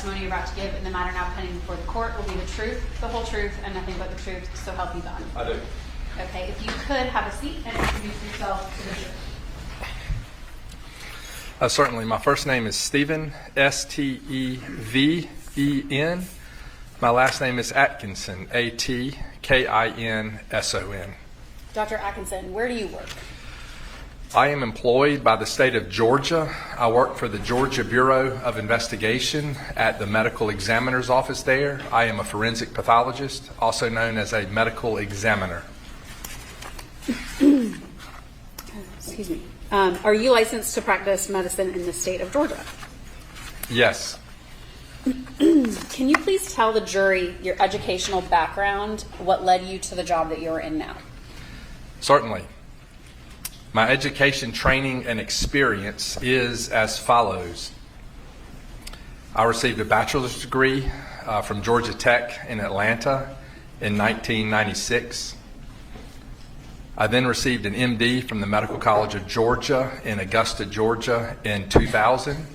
testimony you're about to give in the matter now pending before the court will be the truth, the whole truth, and nothing but the truth, so help you God? I do. Okay, if you could have a seat and introduce yourself to the jury. Certainly. My first name is Stephen, S-T-E-V-E-N. My last name is Atkinson, A-T-K-I-N-S-O-N. Dr. Atkinson, where do you work? I am employed by the state of Georgia. I work for the Georgia Bureau of Investigation at the medical examiner's office there. I am a forensic pathologist, also known as a medical examiner. Excuse me. Are you licensed to practice medicine in the state of Georgia? Yes. Can you please tell the jury your educational background, what led you to the job that you're in now? Certainly. My education, training, and experience is as follows. I received a bachelor's degree from Georgia Tech in Atlanta in 1996. I then received an MD from the Medical College of Georgia in Augusta, Georgia in 2000.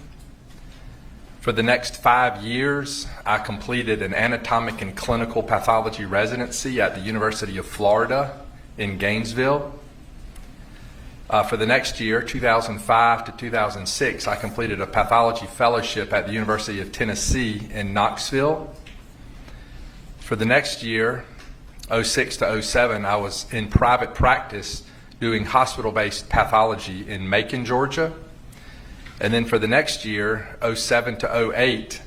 For the next 5 years, I completed an anatomic and clinical pathology residency at the University of Florida in Gainesville. For the next year, 2005 to 2006, I completed a pathology fellowship at the University of Tennessee in Knoxville. For the next year, 06 to 07, I was in private practice doing hospital-based pathology in Macon, Georgia. And then for the next year, 07 to 08,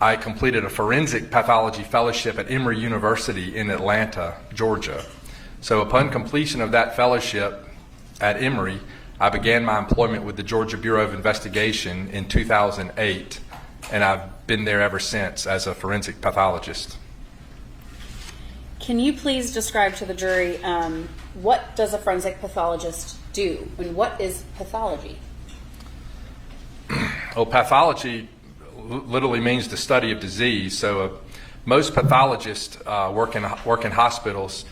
I completed a forensic pathology fellowship at Emory University in Atlanta, Georgia. So upon completion of that fellowship at Emory, I began my employment with the Georgia Bureau of Investigation in 2008, and I've been there ever since as a forensic pathologist. Can you please describe to the jury what does a forensic pathologist do, and what is pathology? Well, pathology literally means the study of disease. So most pathologists work in hospitals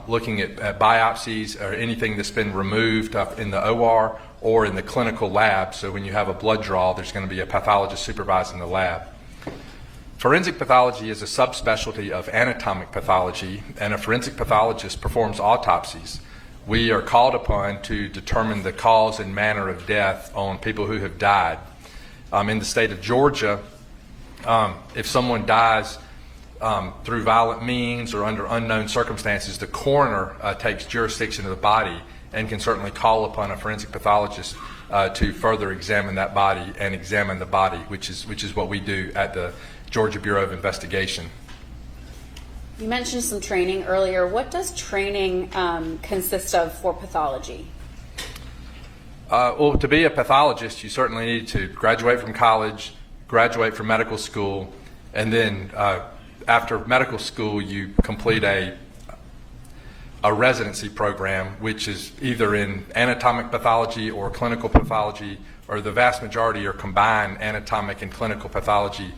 looking at biopsies or anything that's been removed in the OR or in the clinical lab. So when you have a blood draw, there's going to be a pathologist supervising the lab. Forensic pathology is a subspecialty of anatomic pathology, and a forensic pathologist performs autopsies. We are called upon to determine the cause and manner of death on people who have died. In the state of Georgia, if someone dies through violent means or under unknown circumstances, the coroner takes jurisdiction of the body and can certainly call upon a forensic pathologist to further examine that body and examine the body, which is what we do at the Georgia Bureau of Investigation. You mentioned some training earlier. What does training consist of for pathology? Well, to be a pathologist, you certainly need to graduate from college, graduate from medical school, and then after medical school, you complete a residency program, which is either in anatomic pathology or clinical pathology, or the vast majority are combined anatomic and clinical pathology,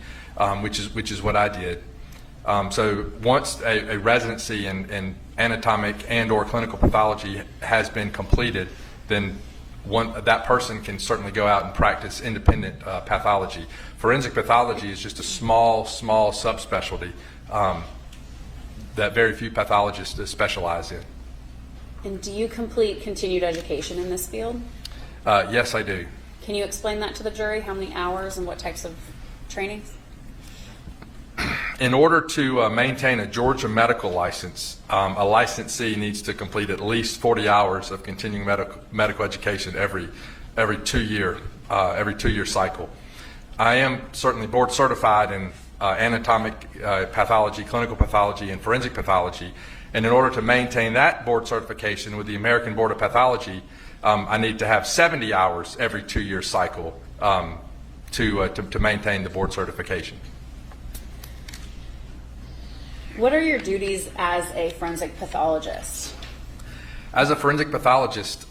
which is what I did. So once a residency in anatomic and or clinical pathology has been completed, then that person can certainly go out and practice independent pathology. Forensic pathology is just a small subspecialty that very few pathologists specialize in. And do you complete continued education in this field? Yes, I do. Can you explain that to the jury? How many hours and what types of trainings? In order to maintain a Georgia medical license, a licensee needs to complete at least 40 hours of continuing medical education every 2 year cycle. I am certainly board certified in anatomic pathology, clinical pathology, and forensic pathology. And in order to maintain that board certification with the American Board of Pathology, I need to have 70 hours every 2 year cycle to maintain the board certification. What are your duties as a forensic pathologist? As a forensic pathologist,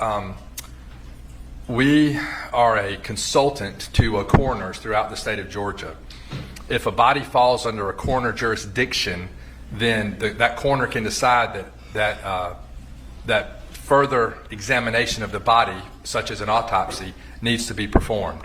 we are a consultant to coroners throughout the state of Georgia. If a body falls under a coroner jurisdiction, then that coroner can decide that further examination of the body, such as an autopsy, needs to be performed.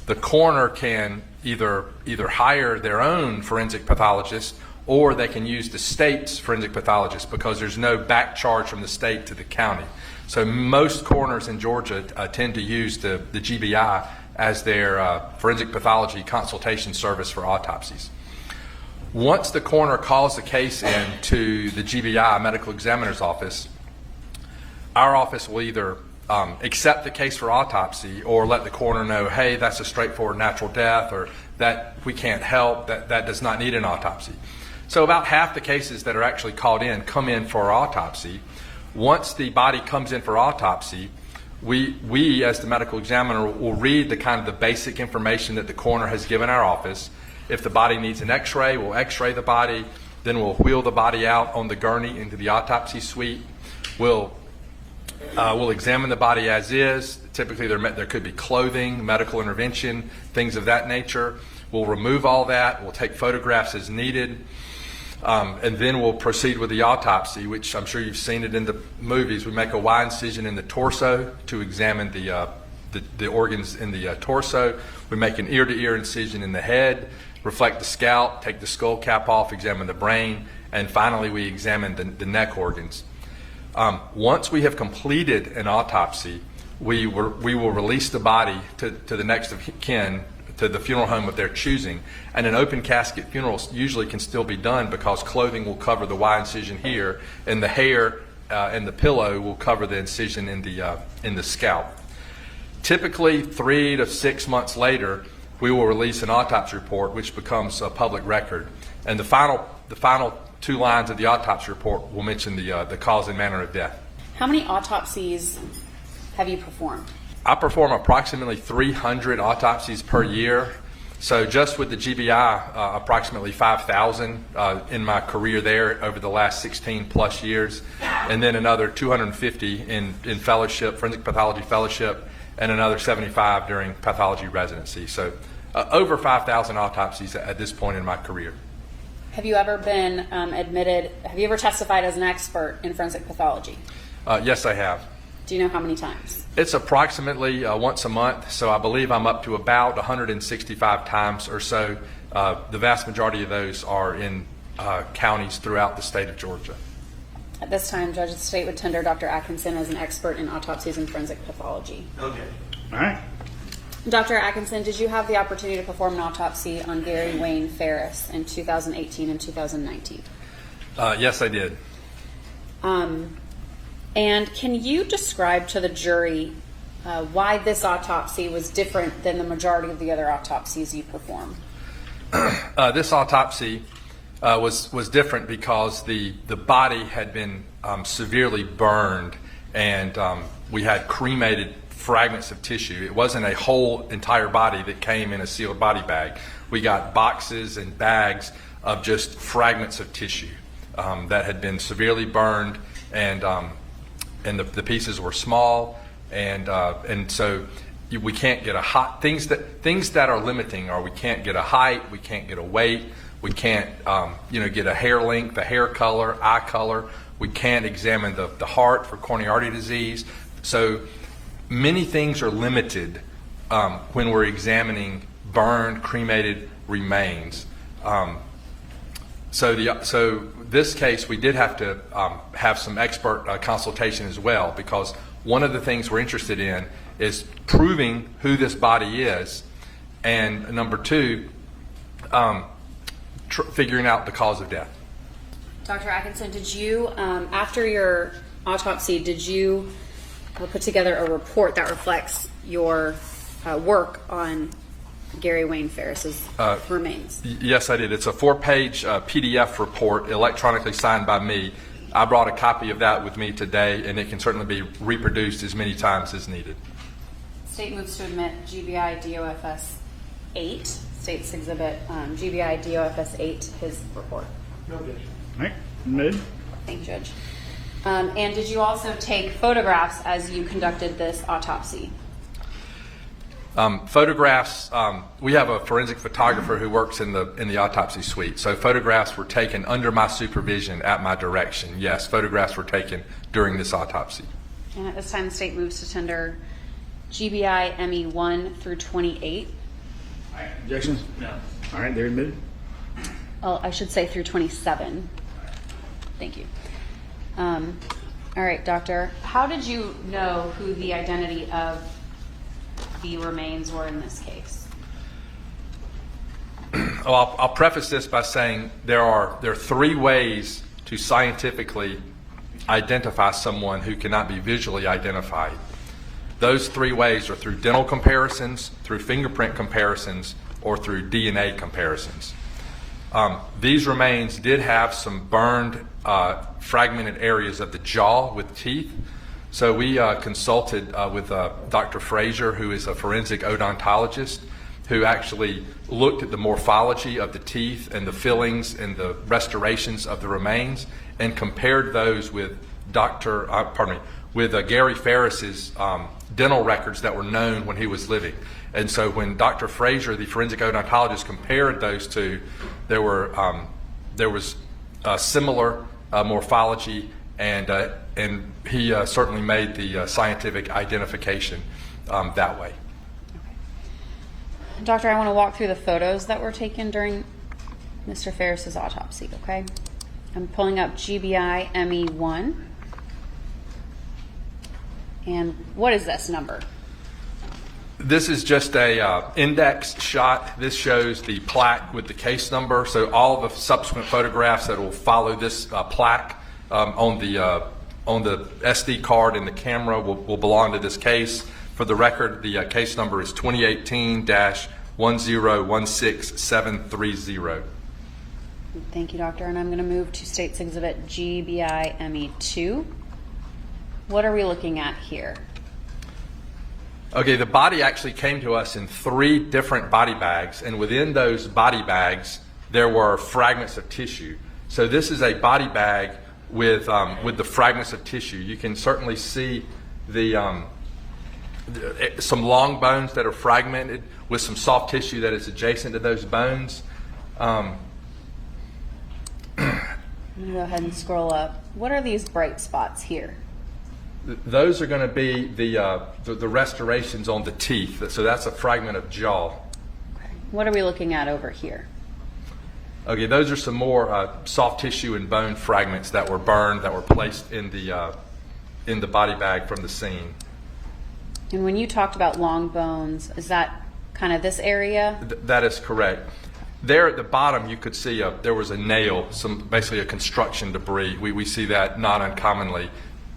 the coroner can either hire their own forensic pathologist, or they can use the state's forensic pathologist, because there's no back charge from the state to the county. So most coroners in Georgia tend to use the GBI as their forensic pathology consultation service for autopsies. Once the coroner calls the case in to the GBI, medical examiner's office, our office will either accept the case for autopsy, or let the coroner know, hey, that's a straightforward natural death, or that we can't help, that does not need an autopsy. So about half the cases that are actually called in come in for autopsy. Once the body comes in for autopsy, we as the medical examiner will read the kind of the basic information that the coroner has given our office. If the body needs an x-ray, we'll x-ray the body, then we'll wheel the body out on the gurney into the autopsy suite. We'll examine the body as is. Typically there could be clothing, medical intervention, things of that nature. We'll remove all that. We'll take photographs as needed. And then we'll proceed with the autopsy, which I'm sure you've seen it in the movies. We make a Y incision in the torso to examine the organs in the torso. We make an ear-to-ear incision in the head, reflect the scalp, take the skull cap off, examine the brain, and finally we examine the neck organs. Once we have completed an autopsy, we will release the body to the next of kin, to the funeral home of their choosing. And an open casket funeral usually can still be done, because clothing will cover the Y incision here, and the hair and the pillow will cover the incision in the scalp. Typically 3 to 6 months later, we will release an autopsy report, which becomes a public record. And the final 2 lines of the autopsy report will mention the cause and manner of death. How many autopsies have you performed? I perform approximately 300 autopsies per year. So just with the GBI, approximately 5,000 in my career there over the last 16 plus years, and then another 250 in fellowship, forensic pathology fellowship, and another 75 during pathology residency. So over 5,000 autopsies at this point in my career. Have you ever been admitted, have you ever testified as an expert in forensic pathology? Yes, I have. Do you know how many times? It's approximately once a month, so I believe I'm up to about 165 times or so. The vast majority of those are in counties throughout the state of Georgia. At this time, Judge of the State would tender Dr. Atkinson as an expert in autopsies and forensic pathology. Okay. All right. Dr. Atkinson, did you have the opportunity to perform an autopsy on Gary Wayne Farris in 2018 and 2019? Yes, I did. And can you describe to the jury why this autopsy was different than the majority of the other autopsies you performed? This autopsy was different because the body had been severely burned, and we had cremated fragments of tissue. It wasn't a whole entire body that came in a sealed body bag. We got boxes and bags of just fragments of tissue that had been severely burned, and the pieces were small, and so we can't get a height. Things that are limiting are we can't get a height, we can't get a weight, we can't get a hair length, a hair color, eye color. We can't examine the heart for coronary artery disease. So many things are limited when we're examining burned, cremated remains. So this case, we did have to have some expert consultation as well, because one of the things we're interested in is proving who this body is, and number 2, figuring out the cause of death. Dr. Atkinson, did you, after your autopsy, did you put together a report that reflects your work on Gary Wayne Farris's remains? Yes, I did. It's a 4-page PDF report electronically signed by me. I brought a copy of that with me today, and it can certainly be reproduced as many times as needed. State moves to admit GBI DOFS 8, State's Exhibit GBI DOFS 8, his report. No objection. All right. Mid. Thank you, Judge. And did you also take photographs as you conducted this autopsy? Photographs, we have a forensic photographer who works in the autopsy suite. So photographs were taken under my supervision at my direction. Yes, photographs were taken during this autopsy. And at this time, the state moves to tender GBI ME 1 through 28. Objections? No. All right, they're admitted. Oh, I should say through 27. Thank you. All right, doctor, how did you know who the identity of the remains were in this case? Well, I'll preface this by saying there are 3 ways to scientifically identify someone who cannot be visually identified. Those 3 ways are through dental comparisons, through fingerprint comparisons, or through DNA comparisons. These remains did have some burned, fragmented areas of the jaw with teeth. So we consulted with Dr. Frazier, who is a forensic odontologist, who actually looked at the morphology of the teeth and the fillings and the restorations of the remains and compared those with Gary Farris's dental records that were known when he was living. And so when Dr. Frazier, the forensic odontologist, compared those two, there was similar morphology, and he certainly made the scientific identification that way. Doctor, I want to walk through the photos that were taken during Mr. Farris's autopsy, okay? I'm pulling up GBI ME1. And what is this number? This is just a index shot. This shows the plaque with the case number. So all the subsequent photographs that will follow this plaque on the SD card in the camera will belong to this case. For the record, the case number is 2018-1016730. Thank you, doctor. And I'm going to move to State's Exhibit GBI ME2. What are we looking at here? Okay, the body actually came to us in 3 different body bags, and within those body bags, there were fragments of tissue. So this is a body bag with the fragments of tissue. You can certainly see some long bones that are fragmented with some soft tissue that is adjacent to those bones. I'm going to go ahead and scroll up. What are these bright spots here? Those are going to be the restorations on the teeth. So that's a fragment of jaw. Okay. What are we looking at over here? Okay, those are some more soft tissue and bone fragments that were burned, that were placed in the body bag from the scene. And when you talked about long bones, is that kind of this area? That is correct. There at the bottom, you could see there was a nail, basically a construction debris. We see that not uncommonly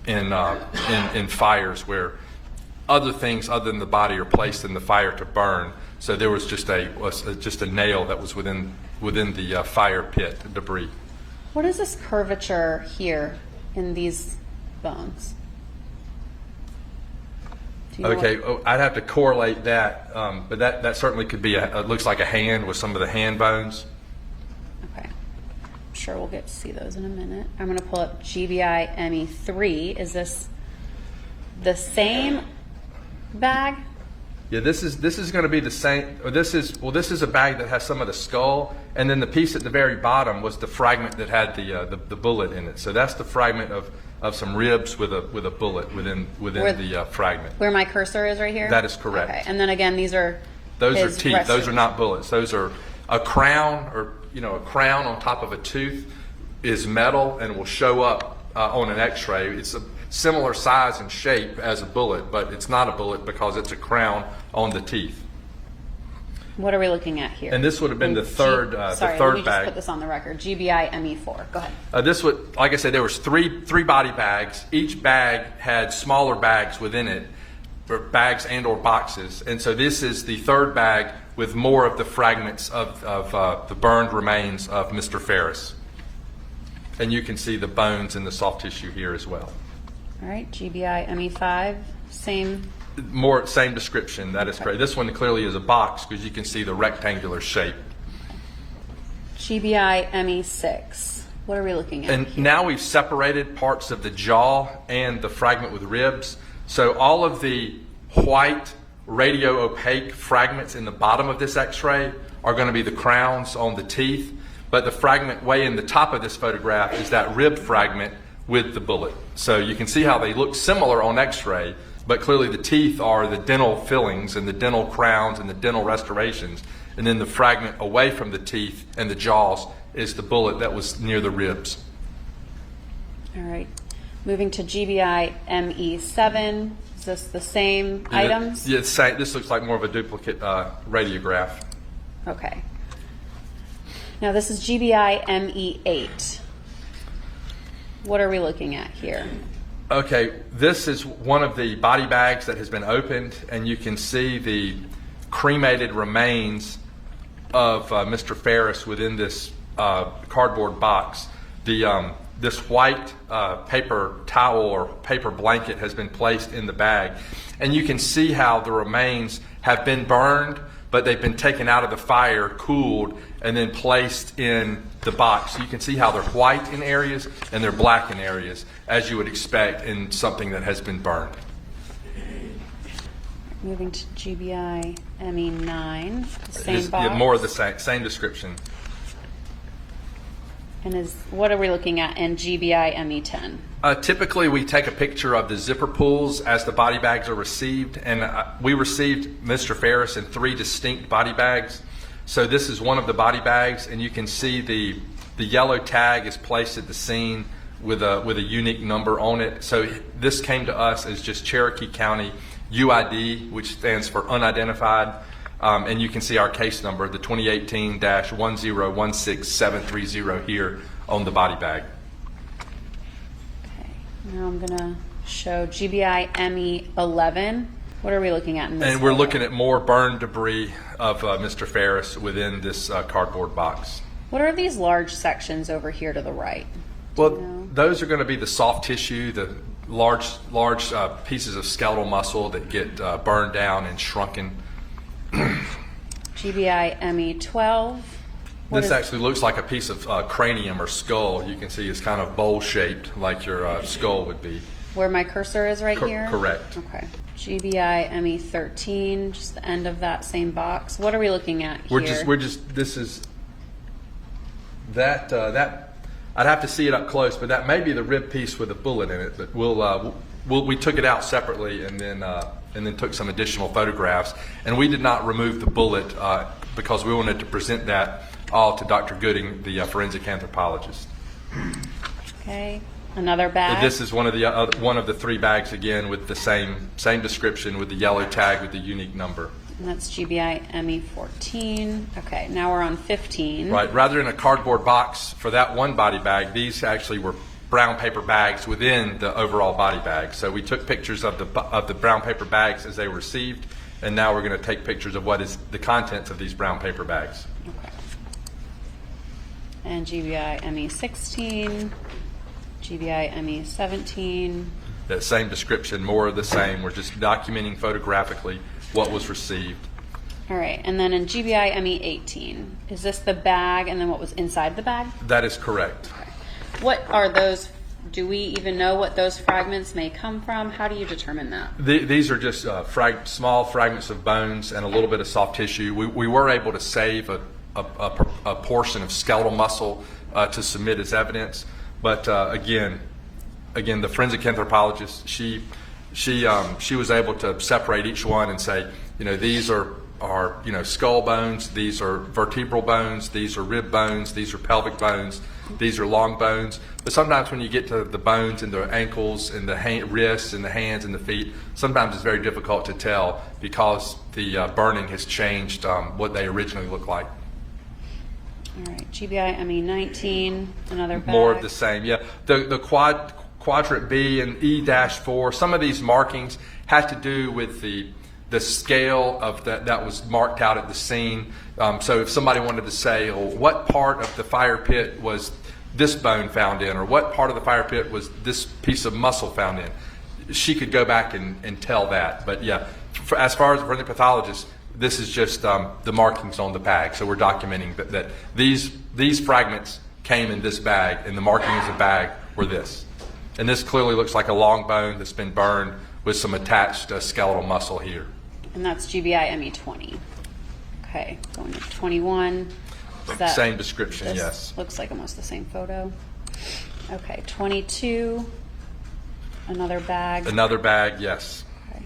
in fires where other things other than the body are placed in the fire to burn. So there was just a nail that was within the fire pit debris. What is this curvature here in these bones? Do you know Okay, what- I'd have to correlate that, but that certainly could be it looks like a hand with some of the hand bones. Okay. I'm sure we'll get to see those in a minute. I'm going to pull up GBI ME3. Is this the same bag? Yeah, this is going to be the same. This is a bag that has some of the skull, and then the piece at the very bottom was the fragment that had the bullet in it. So that's the fragment of some ribs with a bullet within the fragment. Where my cursor is right here? That is correct. Okay. And then again, those are teeth. Those are restorations. not bullets. Those are a crown, or a crown on top of a tooth is metal and will show up on an X-ray. It's a similar size and shape as a bullet, but it's not a bullet because it's a crown on the teeth. What are we looking at here? And this would have been the third Sorry, the let third me bag. just put this on the record. GBI ME4. Go ahead. This would, like I said, there was three body bags. Each bag had smaller bags within it, or bags and or boxes. And so this is the third bag with more of the fragments of the burned remains of Mr. Farris. And you can see the bones and the soft tissue here as well. All right, GBI ME5, same. Same description, that is correct. This one clearly is a box because you can see the rectangular shape. GBI ME6. What are we looking at And here? now we've separated parts of the jaw and the fragment with ribs. So all of the white radio opaque fragments in the bottom of this X-ray are going to be the crowns on the teeth. But the fragment way in the top of this photograph is that rib fragment with the bullet. So you can see how they look similar on X-ray, but clearly the teeth are the dental fillings and the dental crowns and the dental restorations. And then the fragment away from the teeth and the jaws is the bullet that was near the ribs. All right. Moving to GBI ME7. Is this the same items? Yeah, this looks like more of a duplicate radiograph. Okay. Now this is GBI ME8. What are we looking at here? Okay, this is one of the body bags that has been opened, and you can see the cremated remains of Mr. Farris within this cardboard box. This white paper towel or paper blanket has been placed in the bag, and you can see how the remains have been burned, but they've been taken out of the fire, cooled, and then placed in the box. You can see how they're white in areas and they're black in areas, as you would expect in something that has been burned. Moving to GBI ME9, the same It's, box. yeah, more of the same description. And what are we looking at in GBI ME10? Typically, we take a picture of the zipper pulls as the body bags are received, and we received Mr. Farris in 3 distinct body bags. So this is one of the body bags, and you can see the yellow tag is placed at the scene with a unique number on it. So this came to us as just Cherokee County UID, which stands for unidentified, and you can see our case number, the 2018-1016730 here on the body bag. Okay. Now I'm going to show GBI ME11. What are we looking at in this? And we're photo? looking at more burn debris of Mr. Farris within this cardboard box. What are these large sections over here to the right? Well, No. those are going to be the soft tissue, the large pieces of skeletal muscle that get burned down and shrunken. GBI ME12. This actually looks like a piece of cranium or skull. You can see it's kind of bowl-shaped like your skull would be. Where my cursor is right here? Correct. Okay. GBI ME13, just the end of that same box. What are we looking at here? This is that I'd have to see it up close, but that may be the rib piece with a bullet in it. But we took it out separately and then took some additional photographs. And we did not remove the bullet because we wanted to present that all to Dr. Gooding, the forensic anthropologist. Okay. Another bag. This is one of the 3 bags again with the same description with the yellow tag with the unique number. And that's GBI ME14. Okay, now we're on 15. Right. Rather than a cardboard box for that one body bag, these actually were brown paper bags within the overall body bag. So we took pictures of the brown paper bags as they were received, and now we're going to take pictures of what is the contents of these brown paper bags. Okay. And GBI ME16. GBI ME17. That same description, more of the same. We're just documenting photographically what was received. All right, and then in GBI ME18, is this the bag and then what was inside the bag? That is correct. Okay. What are those? Do we even know what those fragments may come from? How do you determine that? These are just small fragments of bones and a little bit of soft tissue. We were able to save a portion of skeletal muscle to submit as evidence, but again, the forensic anthropologist, she was able to separate each one and say, these are skull bones, these are vertebral bones, these are rib bones, these are pelvic bones, these are long bones. But sometimes when you get to the bones in the ankles and the wrists and the hands and the feet, sometimes it's very difficult to tell because the burning has changed what they originally looked like. All right, GBI ME19, another bag. More of the same, yeah. The quadrant B and E-4, some of these markings had to do with the scale of that was marked out at the scene. So if somebody wanted to say, well, what part of the fire pit was this bone found in, or what part of the fire pit was this piece of muscle found in, she could go back and tell that. But yeah, as far as a forensic pathologist, this is just the markings on the bag. So we're documenting that these fragments came in this bag, and the markings of the bag were this. And this clearly looks like a long bone that's been burned with some attached skeletal muscle here. And that's GBI ME20. Okay, going to 21. Is that Same description, this? yes. Looks like almost the same photo. Okay, 22. Another bag. Another bag, yes. Okay.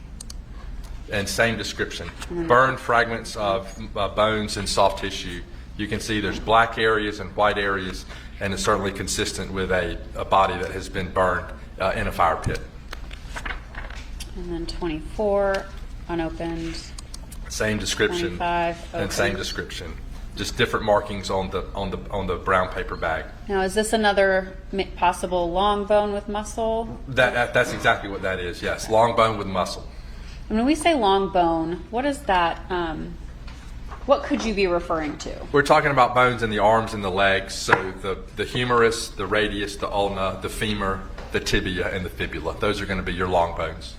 and same description. Burned fragments of bones and soft tissue. You can see there's black areas and white areas, and it's certainly consistent with a body that has been burned in a fire pit. And then 24, unopened. Same description 25, and okay. same description. Just different markings on the brown paper bag. Now, is this another possible long bone with muscle? That's exactly what that is. Yes, long bone with muscle. And when we say long bone, what is that? What could you be referring to? We're talking about bones in the arms and the legs. So the humerus, the radius, the ulna, the femur, the tibia, and the fibula. Those are going to be your long bones.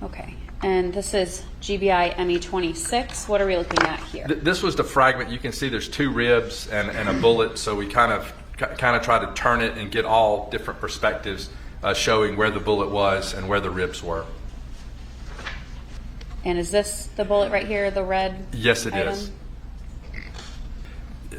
Okay. And this is GBI ME26. What are we looking at here? This was the fragment. You can see there's 2 ribs and a bullet. So we kind of try to turn it and get all different perspectives, showing where the bullet was and where the ribs were. And is this the bullet right here, the red? Yes, it item? is.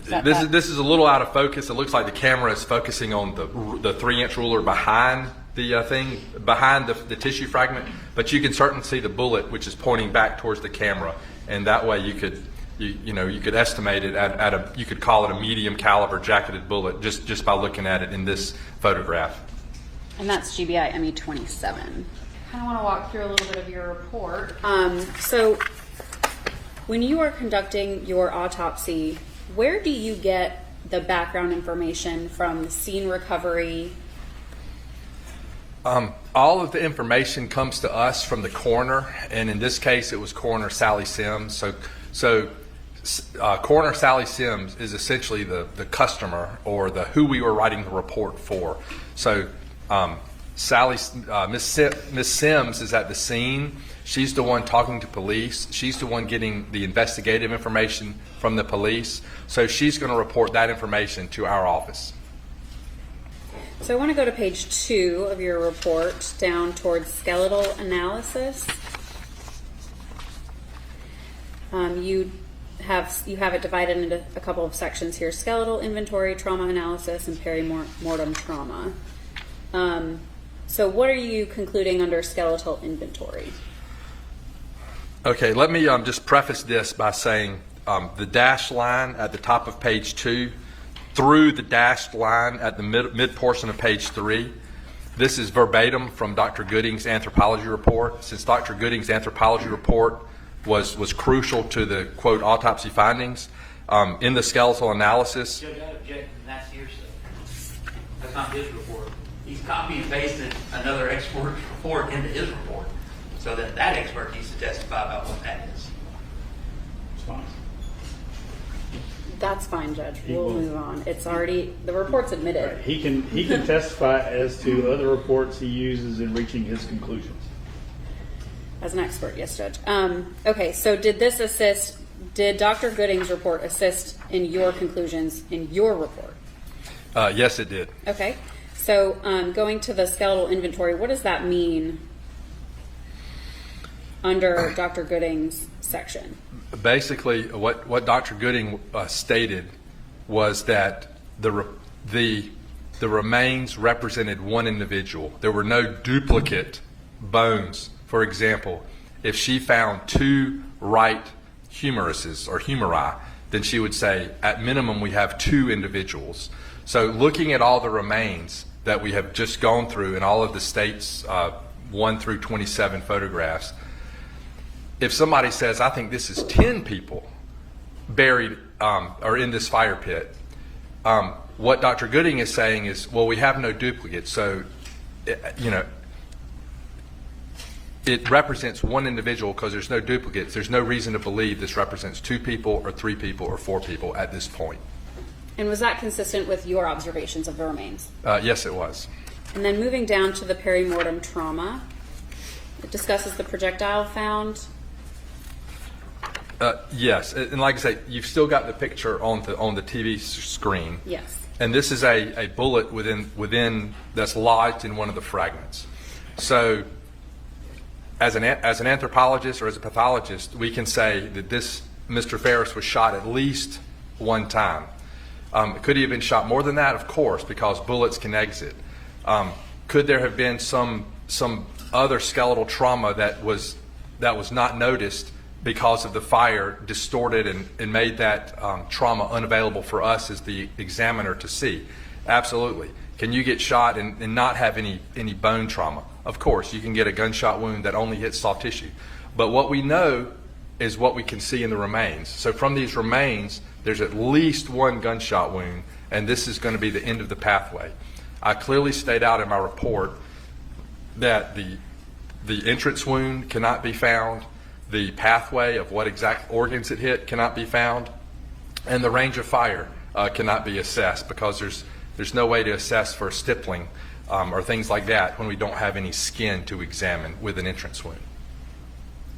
that This is a little out of focus. It looks like the camera is focusing on the 3-inch ruler behind the thing, behind the tissue fragment. But you can certainly see the bullet, which is pointing back towards the camera, and that way you could estimate it at you could call it a medium caliber jacketed bullet just by looking at it in this photograph. And that's GBI ME27. I kind of want to walk through a little bit of your report. So when you are conducting your autopsy, where do you get the background information from the scene recovery? All of the information comes to us from the coroner, and in this case it was Coroner Sally Sims. So Coroner Sally Sims is essentially the customer, or who we were writing the report for. So Miss Sims is at the scene. She's the one talking to police. She's the one getting the investigative information from the police. So she's going to report that information to our office. So I want to go to page 2 of your report, down towards skeletal analysis. You have it divided into a couple of sections here: skeletal inventory, trauma analysis, and perimortem trauma. So what are you concluding under skeletal inventory? Okay, let me just preface this by saying the dashed line at the top of page 2 through the dashed line at the mid portion of page 3. This is verbatim from Dr. Gooding's anthropology report. Since Dr. Gooding's anthropology report was crucial to the, quote, autopsy findings, in the skeletal analysis. Judge, I object, and that's hearsay. That's not his report. He's copy and pasted another expert's report into his report, so that expert needs to testify about what that is. It's fine. That's fine, Judge. We'll move on. It's already, the report's admitted. Right. He can testify as to other reports he uses in reaching his conclusions. As an expert, yes, Judge. Okay, so did Dr. Gooding's report assist in your conclusions in your report? Yes, it did. Okay, so going to the skeletal inventory, what does that mean under Dr. Gooding's section? Basically, what Dr. Gooding stated was that the remains represented one individual. There were no duplicate bones. For example, if she found 2 right humeruses or humeri, then she would say, at minimum, we have 2 individuals. So looking at all the remains that we have just gone through in all of the state's 1 through 27 photographs, if somebody says, I think this is 10 people buried or in this fire pit, what Dr. Gooding is saying is, well, we have no duplicates. So, it represents one individual because there's no duplicates. There's no reason to believe this represents 2 people or 3 people or 4 people at this point. And was that consistent with your observations of the remains? Yes, it was. And then moving down to the perimortem trauma, it discusses the projectile found. Yes, and like I say, you've still got the picture on the TV screen. Yes. And this is a bullet within that's lodged in one of the fragments. So, as an anthropologist or as a pathologist, we can say that this Mr. Farris was shot at least one time. Could he have been shot more than that? Of course, because bullets can exit. Could there have been some other skeletal trauma that was that was not noticed because of the fire distorted and made that trauma unavailable for us as the examiner to see? Absolutely. Can you get shot and not have any bone trauma? Of course, you can get a gunshot wound that only hits soft tissue. But what we know is what we can see in the remains. So from these remains, there's at least one gunshot wound, and this is going to be the end of the pathway. I clearly state out in my report that the entrance wound cannot be found, the pathway of what exact organs it hit cannot be found, and the range of fire cannot be assessed because there's no way to assess for stippling or things like that when we don't have any skin to examine with an entrance wound.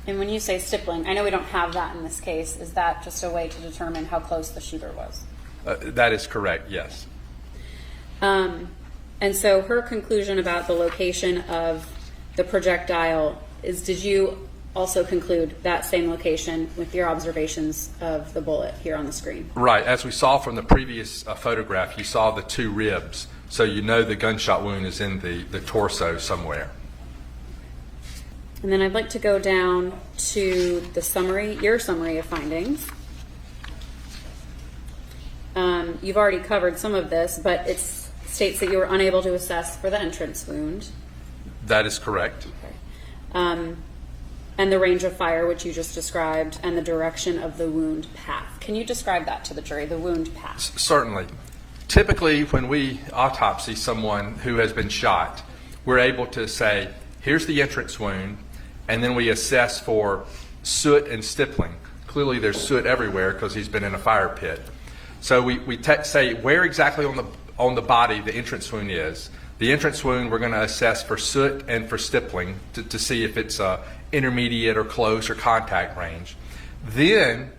And when you say stippling, I know we don't have that in this case. Is that just a way to determine how close the shooter was? That is correct, yes. And so her conclusion about the location of the projectile is, did you also conclude that same location with your observations of the bullet here on the screen? Right. As we saw from the previous photograph, you saw the two ribs, so you know the gunshot wound is in the torso somewhere. And then I'd like to go down to the summary, your summary of findings. You've already covered some of this, but it states that you were unable to assess for the entrance wound. That is correct. Okay. And the range of fire, which you just described, and the direction of the wound path. Can you describe that to the jury, the wound path? Certainly. Typically, when we autopsy someone who has been shot, we're able to say, here's the entrance wound, and then we assess for soot and stippling. Clearly, there's soot everywhere because he's been in a fire pit. So we say where exactly on the body the entrance wound is. The entrance wound, we're going to assess for soot and for stippling to see if it's intermediate or close or contact range. Then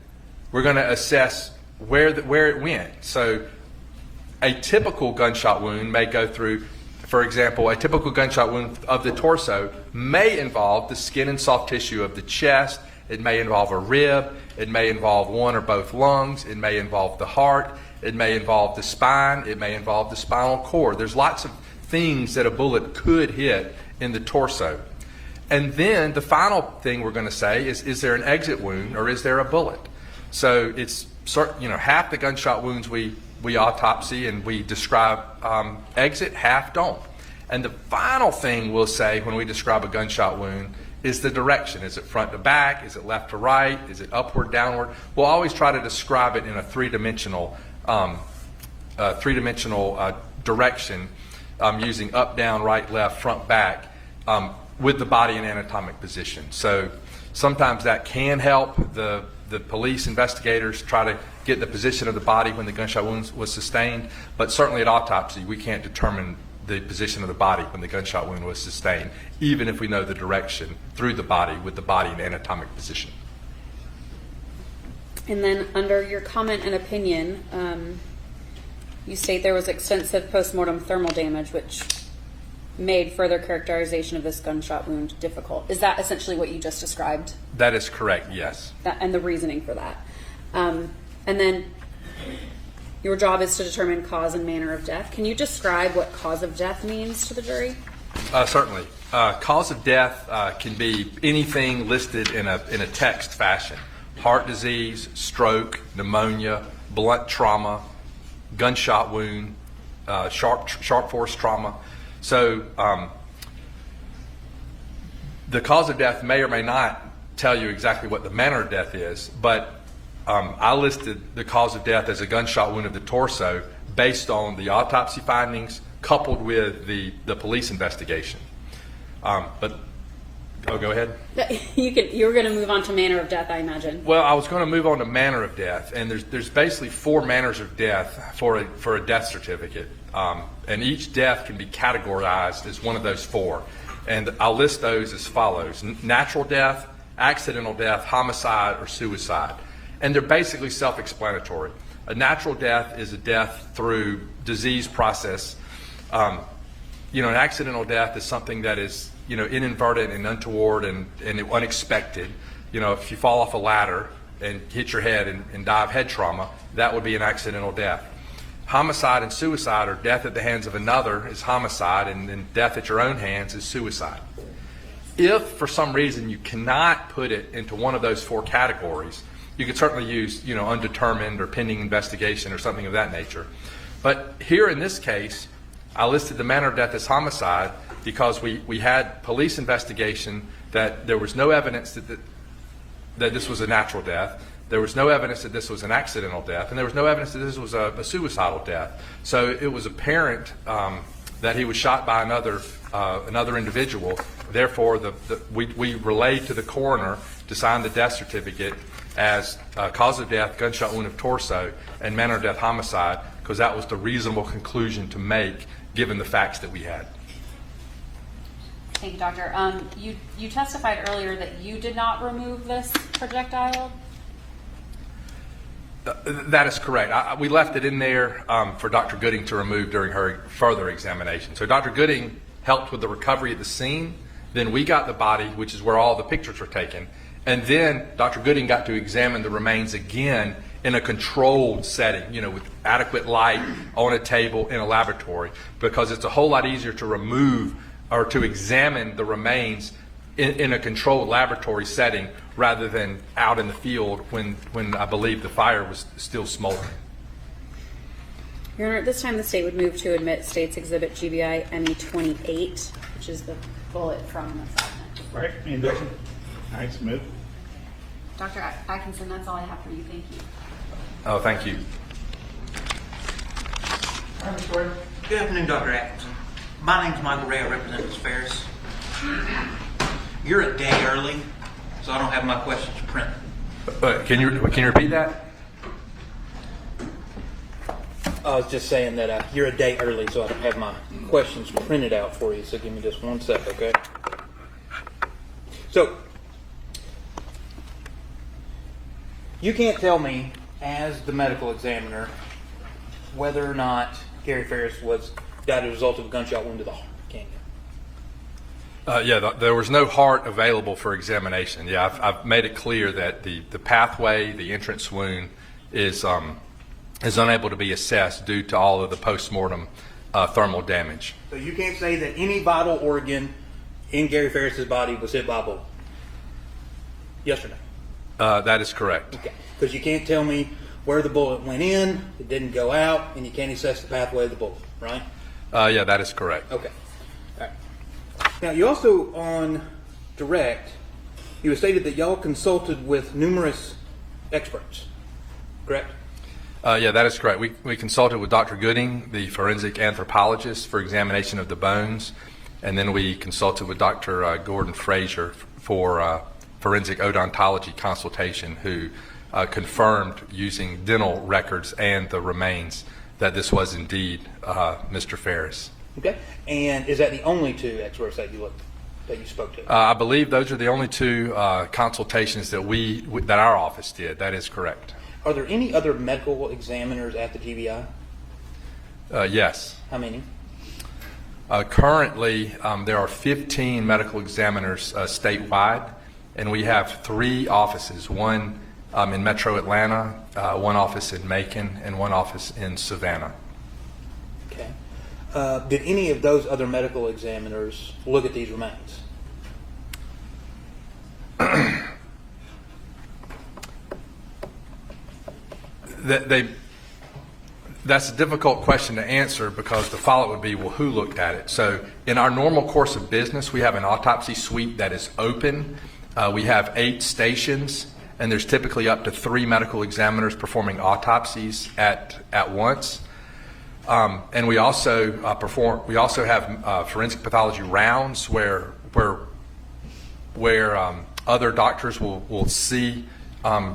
we're going to assess where it went. So a typical gunshot wound may go through, for example, a typical gunshot wound of the torso may involve the skin and soft tissue of the chest. It may involve a rib. It may involve one or both lungs. It may involve the heart. It may involve the spine. It may involve the spinal cord. There's lots of things that a bullet could hit in the torso. And then the final thing we're going to say is there an exit wound or is there a bullet? So it's half the gunshot wounds we autopsy and we describe exit, half don't. And the final thing we'll say when we describe a gunshot wound is the direction. Is it front to back? Is it left to right? Is it upward, downward? We'll always try to describe it in a three-dimensional direction using up, down, right, left, front, back with the body in anatomic position. So sometimes that can help the police investigators try to get the position of the body when the gunshot wound was sustained, but certainly at autopsy we can't determine the position of the body when the gunshot wound was sustained, even if we know the direction through the body with the body in anatomic position. And then under your comment and opinion, you state there was extensive postmortem thermal damage, which made further characterization of this gunshot wound difficult. Is that essentially what you just described? That is correct, yes. And the reasoning for that. And then your job is to determine cause and manner of death. Can you describe what cause of death means to the jury? Certainly. Cause of death can be anything listed in a text fashion. Heart disease, stroke, pneumonia, blunt trauma, gunshot wound, sharp force trauma. So the cause of death may or may not tell you exactly what the manner of death is, but I listed the cause of death as a gunshot wound of the torso based on the autopsy findings coupled with the police investigation. Go ahead. You were going to move on to manner of death, I imagine. Well, I was going to move on to manner of death, and there's basically 4 manners of death for a death certificate, and each death can be categorized as one of those 4, and I'll list those as follows: natural death, accidental death, homicide, or suicide, and they're basically self-explanatory. A natural death is a death through disease process. An accidental death is something that is inadvertent and untoward and unexpected. If you fall off a ladder and hit your head and die of head trauma, that would be an accidental death. Homicide and suicide, or death at the hands of another, is homicide, and then death at your own hands is suicide. If for some reason you cannot put it into one of those 4 categories, you could certainly use, undetermined or pending investigation or something of that nature. But here in this case, I listed the manner of death as homicide because we had police investigation that there was no evidence that this was a natural death. There was no evidence that this was an accidental death, and there was no evidence that this was a suicidal death. So it was apparent that he was shot by another individual. Therefore, we relayed to the coroner to sign the death certificate as cause of death, gunshot wound of torso, and manner of death homicide, because that was the reasonable conclusion to make given the facts that we had. Thank you, Doctor. You testified earlier that you did not remove this projectile. That is correct. We left it in there for Dr. Gooding to remove during her further examination. So Dr. Gooding helped with the recovery at the scene. Then we got the body, which is where all the pictures were taken. And then Dr. Gooding got to examine the remains again in a controlled setting, with adequate light on a table in a laboratory, because it's a whole lot easier to remove or to examine the remains in a controlled laboratory setting rather than out in the field when I believe the fire was still smoldering. Your Honor, at this time the state would move to admit State's Exhibit GBI ME28, which is the bullet from the assessment. Right, any objection? All right, Smith. Dr. Atkinson, that's all I have for you. Thank you. Oh, thank you. Good afternoon, Dr. Atkinson. My name's Michael Ray. I represent Ms. Farris. You're a day early, so I don't have my questions printed. Can you repeat that? I was just saying that you're a day early, so I don't have my questions printed out for you. So give me just 1 sec, okay? So, you can't tell me, as the medical examiner, whether or not Gary Farris died as a result of a gunshot wound to the heart, can you? There was no heart available for examination. Yeah, I've made it clear that the pathway, the entrance wound, is unable to be assessed due to all of the postmortem thermal damage. So you can't say that any vital organ in Gary Farris's body was hit by a bullet? Yes or no? That is correct. Okay. Because you can't tell me where the bullet went in, it didn't go out, and you can't assess the pathway of the bullet, right? Yeah, that is correct. Okay. All right. Now, you also, on direct, you have stated that y'all consulted with numerous experts, correct? Yeah, that is correct. We consulted with Dr. Gooding, the forensic anthropologist, for examination of the bones, and then we consulted with Dr. Gordon Frazier for forensic odontology consultation, who confirmed using dental records and the remains that this was indeed Mr. Farris. Okay. And is that the only 2 experts that you spoke to? I believe those are the only 2 consultations that our office did. That is correct. Are there any other medical examiners at the GBI? Yes. How many? Currently, there are 15 medical examiners statewide, and we have 3 offices, one in Metro Atlanta, one office in Macon, and one office in Savannah. Okay. Did any of those other medical examiners look at these remains? That's a difficult question to answer because the follow-up would be, well, who looked at it? So in our normal course of business, we have an autopsy suite that is open. We have 8 stations, and there's typically up to 3 medical examiners performing autopsies at once. And we also have forensic pathology rounds where other doctors will see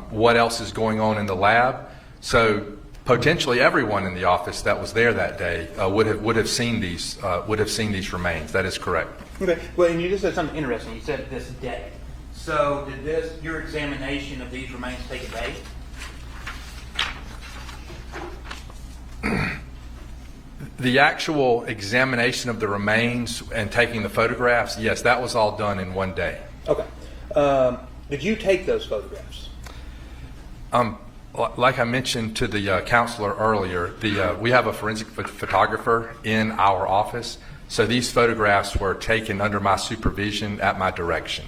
what else is going on in the lab. So potentially everyone in the office that was there that day would have seen these remains. That is correct. Okay. Well, and you just said something interesting. You said this day. So did your examination of these remains take a day? The actual examination of the remains and taking the photographs, yes, that was all done in one day. Okay. Did you take those photographs? Like I mentioned to the counselor earlier, we have a forensic photographer in our office So these photographs were taken under my supervision at my direction.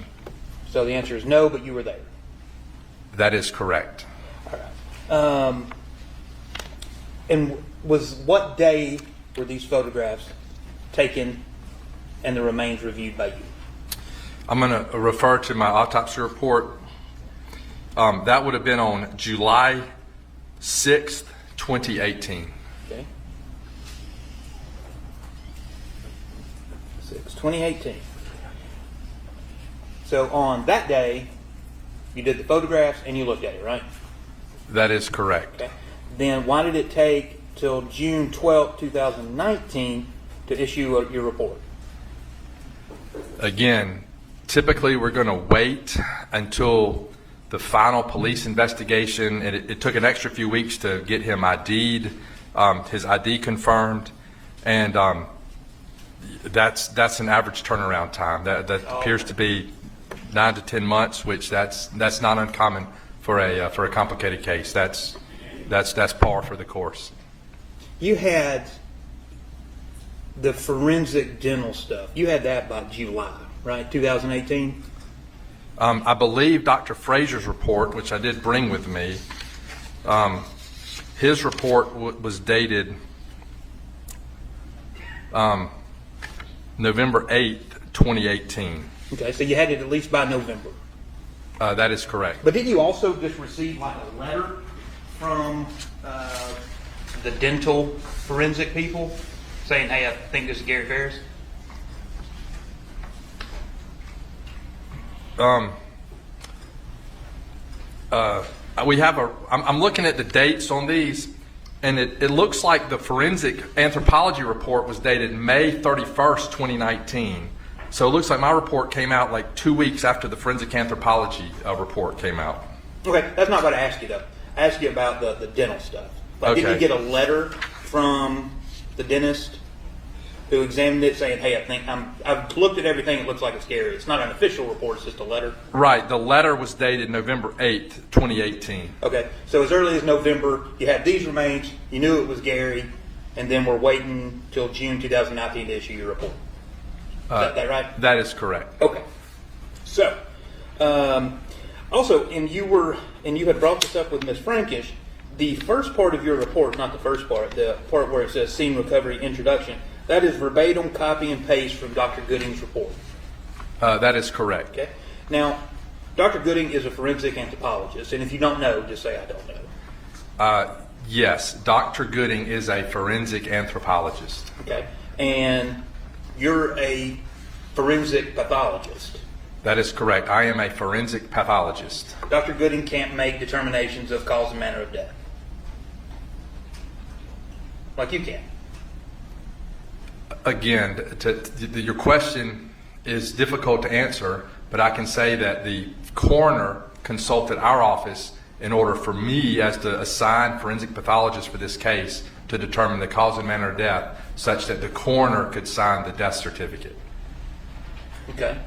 So the answer is no, but you were there. That is correct. All right. And what day were these photographs taken and the remains reviewed by you? I'm going to refer to my autopsy report. That would have been on July 6th, 2018. Okay. 2018. So on that day, you did the photographs and you looked at it, right? That is correct. Okay. Then why did it take till June 12th, 2019 to issue your report? Again, typically we're going to wait until the final police investigation, and it took an extra few weeks to get him ID'd, his ID confirmed, and that's an average turnaround time. That appears to be 9 to 10 months, which that's not uncommon for a complicated case. That's par for the course. You had the forensic dental stuff. You had that by July, right? 2018? I believe Dr. Fraser's report, which I did bring with me, his report was dated November 8th, 2018. Okay, so you had it at least by November. That is correct. But didn't you also just receive like a letter from the dental forensic people saying, hey, I think this is Gary Farris? We have I'm looking at the dates on these, and it looks like the forensic anthropology report was dated May 31st, 2019. So it looks like my report came out like 2 weeks after the forensic anthropology report came out. Okay, that's not what I asked you though. I asked you about the dental stuff. Like, Okay. did you get a letter from the dentist who examined it saying, hey, I've looked at everything, it looks like it's Gary. It's not an official report, it's just a letter. Right. The letter was dated November 8th, 2018. Okay, so as early as November, you had these remains, you knew it was Gary, and then we're waiting till June 2019 to issue your report. Is that right? That is correct. Okay. So, also, and you had brought this up with Ms. Frankish, the first part of your report, not the first part, the part where it says scene recovery introduction, that is verbatim copy and paste from Dr. Gooding's report. That is correct. Okay. Now, Dr. Gooding is a forensic anthropologist, and if you don't know, just say I don't know. Yes, Dr. Gooding is a forensic anthropologist. Okay. And you're a forensic pathologist. That is correct. I am a forensic pathologist. Dr. Gooding can't make determinations of cause and manner of death. Like you can. Again, your question is difficult to answer, but I can say that the coroner consulted our office in order for me as the assigned forensic pathologist for this case to determine the cause and manner of death such that the coroner could sign the death certificate. Okay.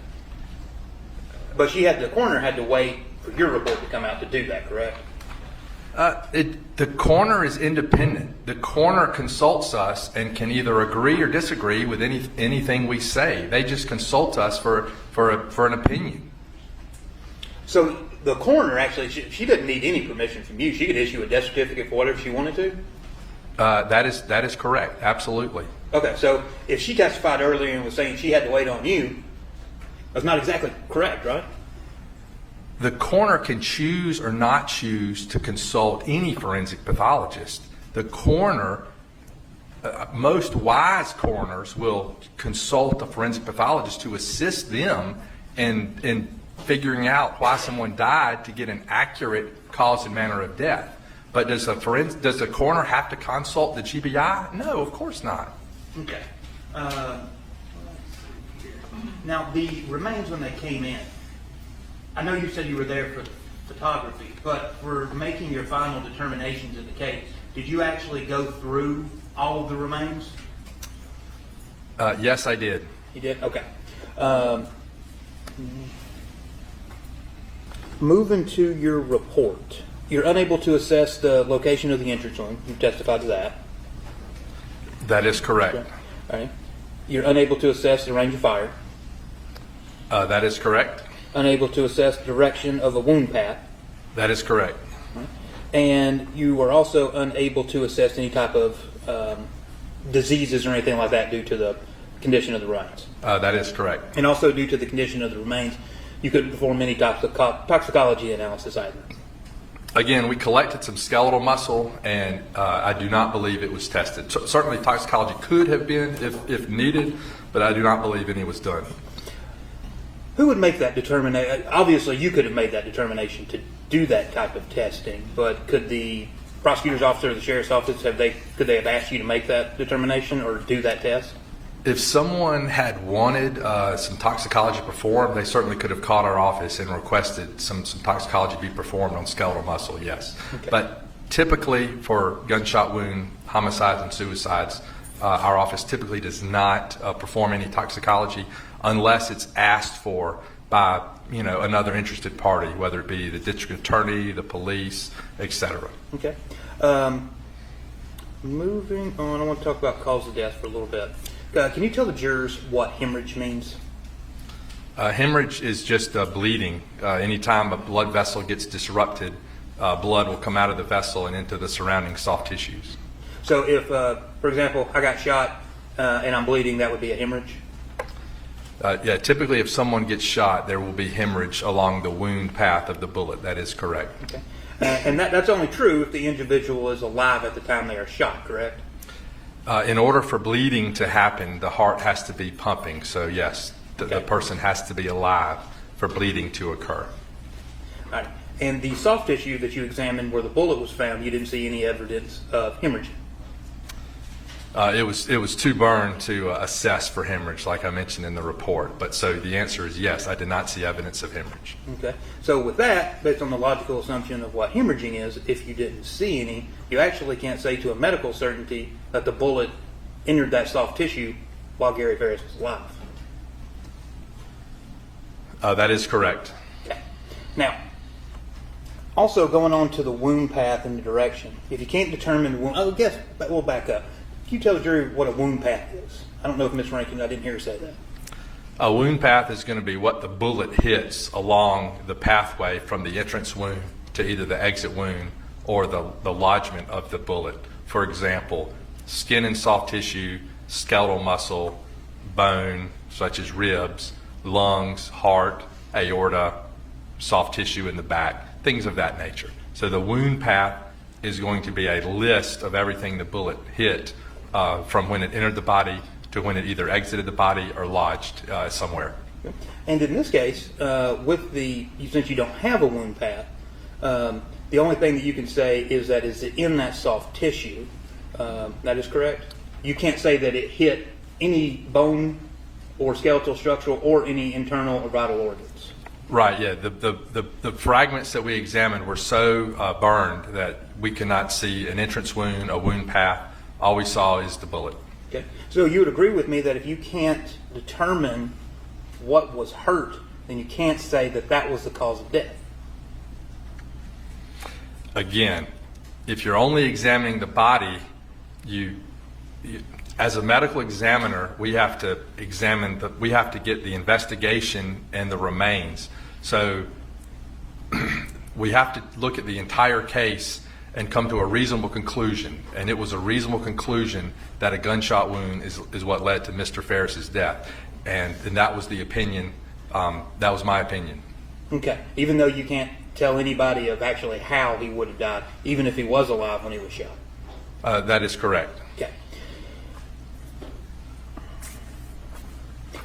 But the coroner had to wait for your report to come out to do that, correct? The coroner is independent. The coroner consults us and can either agree or disagree with anything we say. They just consult us for an opinion. So the coroner actually, she doesn't need any permission from you. She could issue a death certificate for whatever she wanted to? That is correct. Absolutely. Okay, so if she testified earlier and was saying she had to wait on you, that's not exactly correct, right? The coroner can choose or not choose to consult any forensic pathologist. The coroner, most wise coroners will consult a forensic pathologist to assist them in figuring out why someone died to get an accurate cause and manner of death. But does the coroner have to consult the GBI? No, of course not. Okay. Now, the remains when they came in, I know you said you were there for photography, but for making your final determinations of the case, did you actually go through all of the remains? Yes, I did. You did? Okay. Moving to your report, you're unable to assess the location of the entrance room. You've testified to that. That is correct. All right. You're unable to assess the range of fire, That is correct. unable to assess the direction of a wound path, That is correct. and you are also unable to assess any type of diseases or anything like that due to the condition of the remains. That is correct. And also due to the condition of the remains, you couldn't perform any toxicology analysis either. Again, we collected some skeletal muscle, and I do not believe it was tested. Certainly toxicology could have been if needed, but I do not believe any was done. Who would make that determination? Obviously, you could have made that determination to do that type of testing, but could the prosecutor's office or the sheriff's office could they have asked you to make that determination or do that test? If someone had wanted some toxicology performed, they certainly could have called our office and requested some toxicology be performed on skeletal muscle, yes. Okay. But typically for gunshot wound homicides and suicides, our office typically does not perform any toxicology unless it's asked for by another interested party, whether it be the district attorney, the police, etc. Okay. Moving on, I want to talk about cause of death for a little bit. Can you tell the jurors what hemorrhage means? Hemorrhage is just bleeding. Anytime a blood vessel gets disrupted, blood will come out of the vessel and into the surrounding soft tissues. So if, for example, I got shot and I'm bleeding, that would be a hemorrhage? Yeah, typically if someone gets shot, there will be hemorrhage along the wound path of the bullet. That is correct. Okay. And that's only true if the individual is alive at the time they are shot, correct? In order for bleeding to happen, the heart has to be pumping. So yes, the Okay. person has to be alive for bleeding to occur. All right. And the soft tissue that you examined where the bullet was found, you didn't see any evidence of hemorrhage? It was too burned to assess for hemorrhage, like I mentioned in the report. But so the answer is yes, I did not see evidence of hemorrhage. Okay. So with that, based on the logical assumption of what hemorrhaging is, if you didn't see any, you actually can't say to a medical certainty that the bullet entered that soft tissue while Gary Farris was alive. That is correct. Okay. Now, also going on to the wound path and the direction, if you can't determine the wound, I guess we'll back up. Can you tell the jury what a wound path is? I don't know if Ms. Rankin, I didn't hear her say that. A wound path is going to be what the bullet hits along the pathway from the entrance wound to either the exit wound or the lodgement of the bullet. For example, skin and soft tissue, skeletal muscle, bone, such as ribs, lungs, heart, aorta, soft tissue in the back, things of that nature. So the wound path is going to be a list of everything the bullet hit from when it entered the body to when it either exited the body or lodged somewhere. And in this case, since you don't have a wound path, the only thing that you can say is that it's in that soft tissue. That is correct? You can't say that it hit any bone or skeletal structural or any internal or vital organs. Right, yeah. The fragments that we examined were so burned that we cannot see an entrance wound, a wound path. All we saw is the bullet. Okay. So you would agree with me that if you can't determine what was hurt, then you can't say that that was the cause of death. Again, if you're only examining the body, you as a medical examiner, we have to we have to get the investigation and the remains. So we have to look at the entire case and come to a reasonable conclusion. And it was a reasonable conclusion that a gunshot wound is what led to Mr. Farris's death. And that was the opinion, that was my opinion. Okay. Even though you can't tell anybody of actually how he would have died, even if he was alive when he was shot. That is correct. Okay.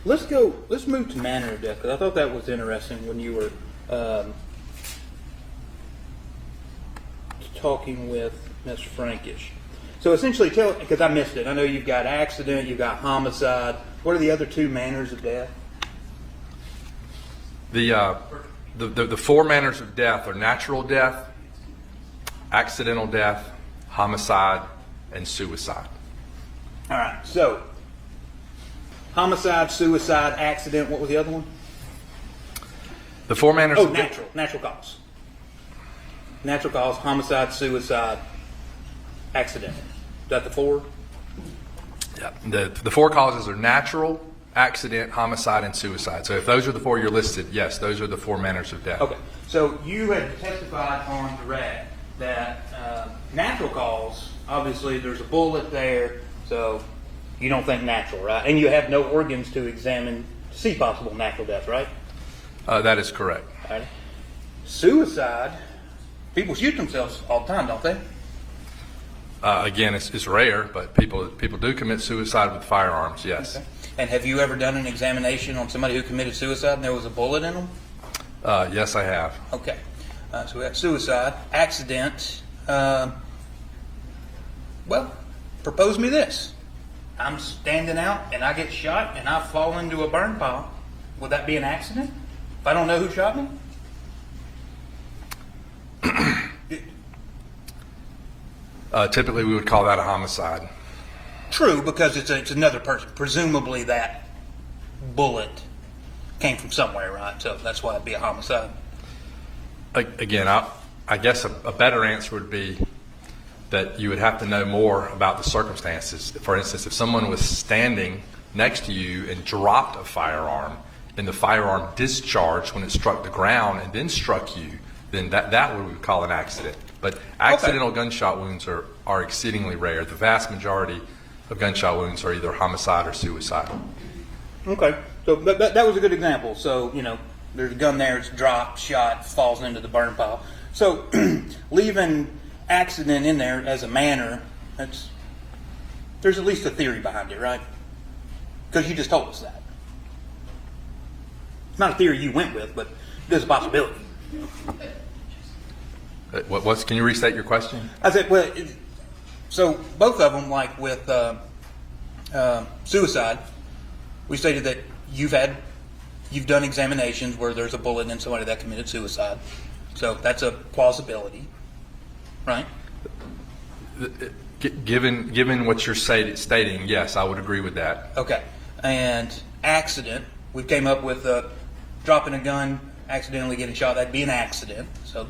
Let's move to manner of death, because I thought that was interesting when you were talking with Mr. Frankish. So essentially, because I missed it, I know you've got accident, you've got homicide. What are the other two manners of death? The four manners of death are natural death, accidental death, homicide, and suicide. All right. So, homicide, suicide, accident. What was the other one? The four manners Oh, of death. natural cause. Natural cause, homicide, suicide, accidental. Is that the four? Yeah. The four causes are natural, accident, homicide, and suicide. So if those are the four you're listed, yes, those are the four manners of death. Okay, so you had testified on direct that natural cause, obviously there's a bullet there, so you don't think natural, right? And you have no organs to examine to see possible natural death, right? That is correct. All right. Suicide, people shoot themselves all the time, don't they? Again, it's rare, but people do commit suicide with firearms, yes. Okay. And have you ever done an examination on somebody who committed suicide and there was a bullet in them? Yes, I have. Okay. So we got suicide, accident. Well, propose me this. I'm standing out and I get shot and I fall into a burn pile. Would that be an accident? If I don't know who shot me? Typically, we would call that a homicide. True, because it's another person. Presumably that bullet came from somewhere, right? So that's why it'd be a homicide. Again, I guess a better answer would be that you would have to know more about the circumstances. For instance, if someone was standing next to you and dropped a firearm, and the firearm discharged when it struck the ground and then struck you, then that we would call an accident. But accidental gunshot wounds are exceedingly rare. The vast majority of gunshot wounds are either homicide or suicide. Okay. So that was a good example. So, there's a gun there, it's dropped, shot, falls into the burn pile. So leaving accident in there as a manner, there's at least a theory behind it, right? Because you just told us that. It's not a theory you went with, but there's a possibility. Can you restate your question? I said, well, so both of them, like with suicide, we stated that you've done examinations where there's a bullet in somebody that committed suicide. So that's a plausibility, right? Given what you're stating, yes, I would agree with that. Okay. And accident, we came up with dropping a gun, accidentally getting shot. That'd be an accident. So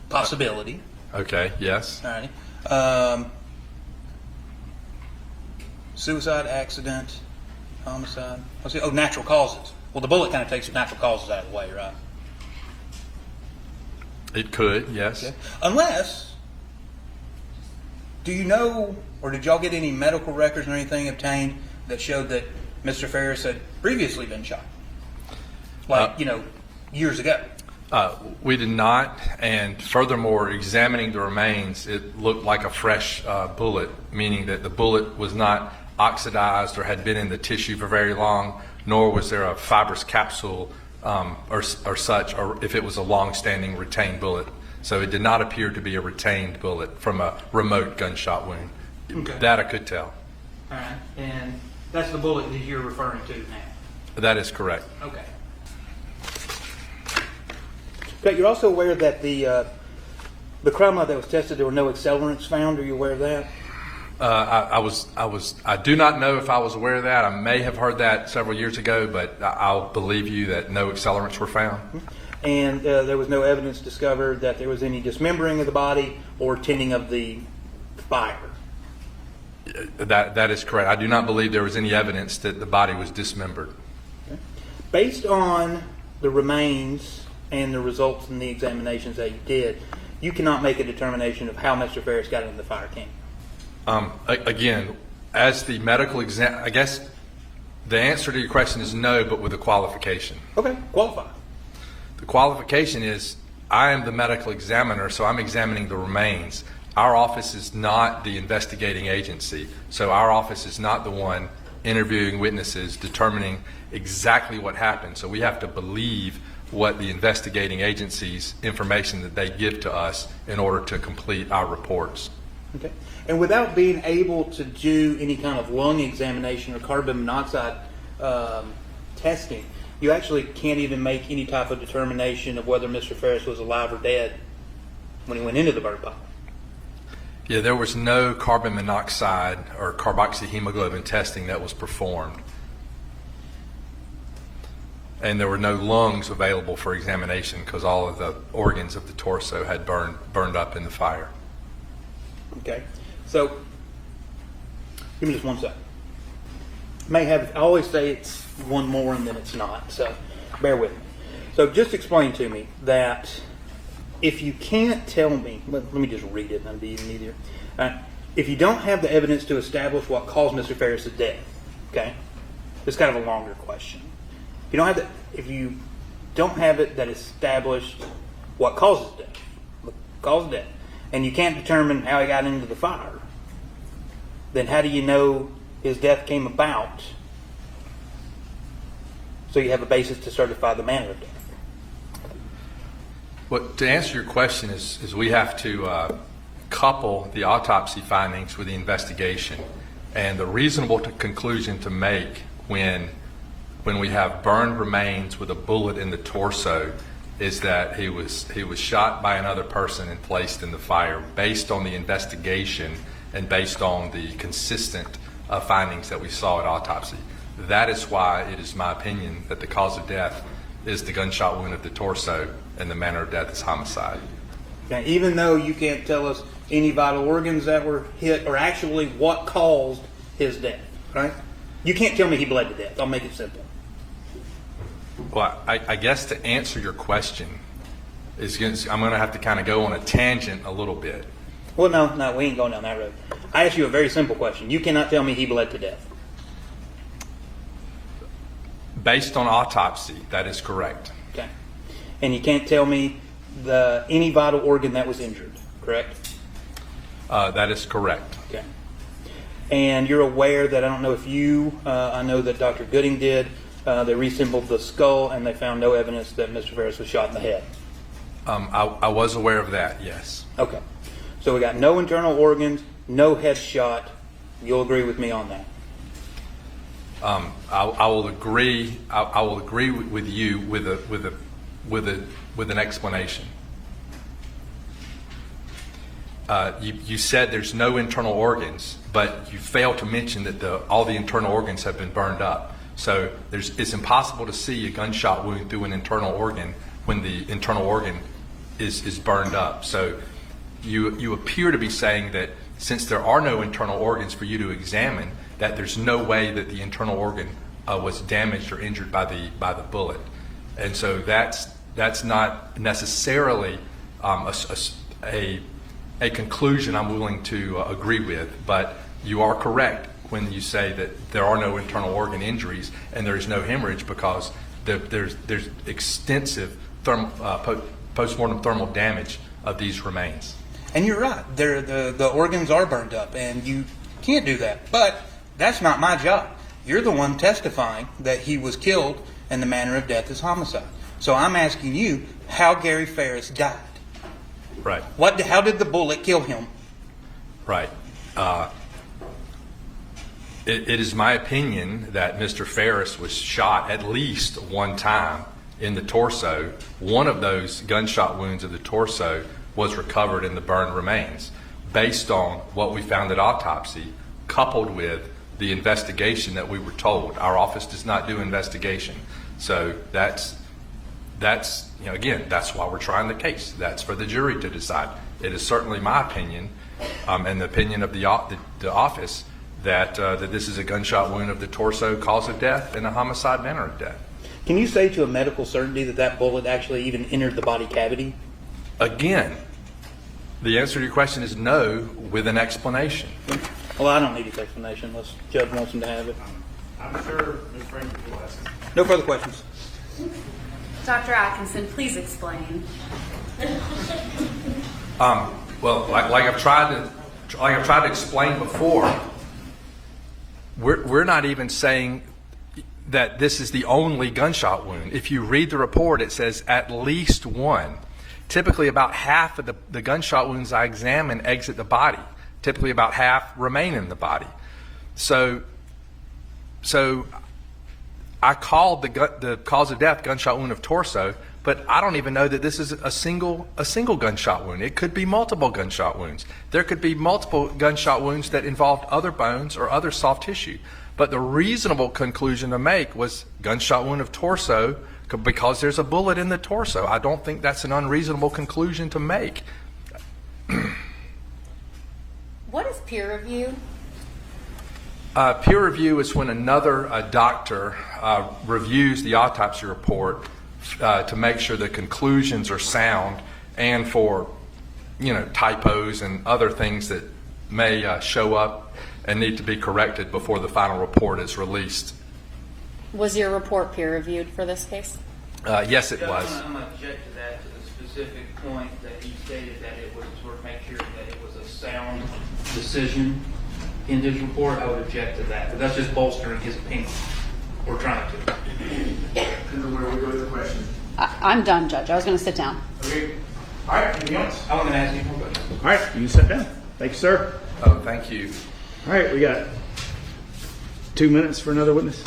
possibility. Okay, yes. All right. Suicide, accident, homicide. Let's see. Oh, natural causes. Well, the bullet kind of takes natural causes out of the way, right? It could, yes. Okay. Unless, do you know, or did y'all get any medical records or anything obtained that showed that Mr. Farris had previously been shot? Like, years ago. We did not, and furthermore, examining the remains, it looked like a fresh bullet, meaning that the bullet was not oxidized or had been in the tissue for very long, nor was there a fibrous capsule or such, or if it was a long-standing retained bullet. So it did not appear to be a retained bullet from a remote gunshot wound. Okay. That I could tell. All right. And that's the bullet that you're referring to now? That is correct. Okay. Okay, you're also aware that the crime lab that was tested, there were no accelerants found. Are you aware of that? I do not know if I was aware of that. I may have heard that several years ago, but I'll believe you that no accelerants were found. And there was no evidence discovered that there was any dismembering of the body or tending of the fire. That is correct. I do not believe there was any evidence that the body was dismembered. Okay. Based on the remains and the results in the examinations that you did, you cannot make a determination of how Mr. Farris got into the fire camp. Again, as the medical exam, I guess the answer to your question is no, but with a qualification. Okay, qualified. The qualification is I am the medical examiner, so I'm examining the remains. Our office is not the investigating agency, so our office is not the one interviewing witnesses, determining exactly what happened. So we have to believe what the investigating agency's information that they give to us in order to complete our reports. Okay. And without being able to do any kind of lung examination or carbon monoxide testing, you actually can't even make any type of determination of whether Mr. Farris was alive or dead when he went into the burn pile. Yeah, there was no carbon monoxide or carboxyhemoglobin testing that was performed. And there were no lungs available for examination because all of the organs of the torso had burned up in the fire. Okay. So, give me just one second. may have, I always say it's one more and then it's not, so bear with me. So just explain to me that if you can't tell me, let me just read it, that'd be even easier. If you don't have the evidence to establish what caused Mr. Farris' death, okay, it's kind of a longer question. If you don't have it that established what causes death, and you can't determine how he got into the fire, then how do you know his death came about? So you have a basis to certify the manner of death. Well, to answer your question is we have to couple the autopsy findings with the investigation, and the reasonable conclusion to make when we have burned remains with a bullet in the torso is that he was shot by another person and placed in the fire, based on the investigation and based on the consistent findings that we saw at autopsy. That is why it is my opinion that the cause of death is the gunshot wound of the torso and the manner of death is homicide. Now, even though you can't tell us any vital organs that were hit or actually what caused his death, right? You can't tell me he bled to death. I'll make it simple. Well, I guess to answer your question, I'm going to have to kind of go on a tangent a little bit. Well, no, we ain't going down that road. I asked you a very simple question. You cannot tell me he bled to death. Based on autopsy, that is correct. Okay. And you can't tell me any vital organ that was injured, correct? That is correct. Okay. And you're aware that, I don't know if I know that Dr. Gooding did, they reassembled the skull and they found no evidence that Mr. Farris was shot in the head. I was aware of that, yes. Okay. So we got no internal organs, no head shot. You'll agree with me on that? I will agree. I will agree with you with an explanation. You said there's no internal organs, but you failed to mention that all the internal organs have been burned up. So it's impossible to see a gunshot wound through an internal organ when the internal organ is burned up. So you appear to be saying that since there are no internal organs for you to examine, that there's no way that the internal organ was damaged or injured by the bullet. And so that's not necessarily a conclusion I'm willing to agree with, but you are correct when you say that there are no internal organ injuries and there's no hemorrhage because there's extensive postmortem thermal damage of these remains. And you're right. The organs are burned up, and you can't do that. But that's not my job. You're the one testifying that he was killed and the manner of death is homicide. So I'm asking you how Gary Farris died. Right. How did the bullet kill him? Right. It is my opinion that Mr. Farris was shot at least one time in the torso. One of those gunshot wounds of the torso was recovered in the burned remains based on what we found at autopsy, coupled with the investigation that we were told. Our office does not do investigation. So that's again, that's why we're trying the case. That's for the jury to decide. It is certainly my opinion and the opinion of the office that this is a gunshot wound of the torso, cause of death, and a homicide manner of death. Can you say to a medical certainty that bullet actually even entered the body cavity? Again, the answer to your question is no, with an explanation. Well, I don't need his explanation unless Judge wants him to have it. I'm sure Ms. Franklin will ask. No further questions. Dr. Atkinson, please explain. Well, like I've tried to explain before, we're not even saying that this is the only gunshot wound. If you read the report, it says at least one. Typically, about half of the gunshot wounds I examine exit the body. Typically, about half remain in the body. So I called the cause of death gunshot wound of torso, but I don't even know that this is a single gunshot wound. It could be multiple gunshot wounds. There could be multiple gunshot wounds that involved other bones or other soft tissue. But the reasonable conclusion to make was gunshot wound of torso because there's a bullet in the torso. I don't think that's an unreasonable conclusion to make. What is peer review? Peer review is when another doctor reviews the autopsy report to make sure the conclusions are sound and for, typos and other things that may show up and need to be corrected before the final report is released. Was your report peer reviewed for this case? Yes, it Judge, was. I'm going to object to that, to the specific point that he stated that it was to make sure that it was a sound decision in his report. I would object to that, but that's just bolstering his opinion. We're trying to. Where we go with the question. I'm done, Judge. I was going to sit down. Okay. All right, anything else? I'm going to ask you more questions. All right, you can sit down. Thank you, sir. Oh, thank you. All right, we got 2 minutes for another witness.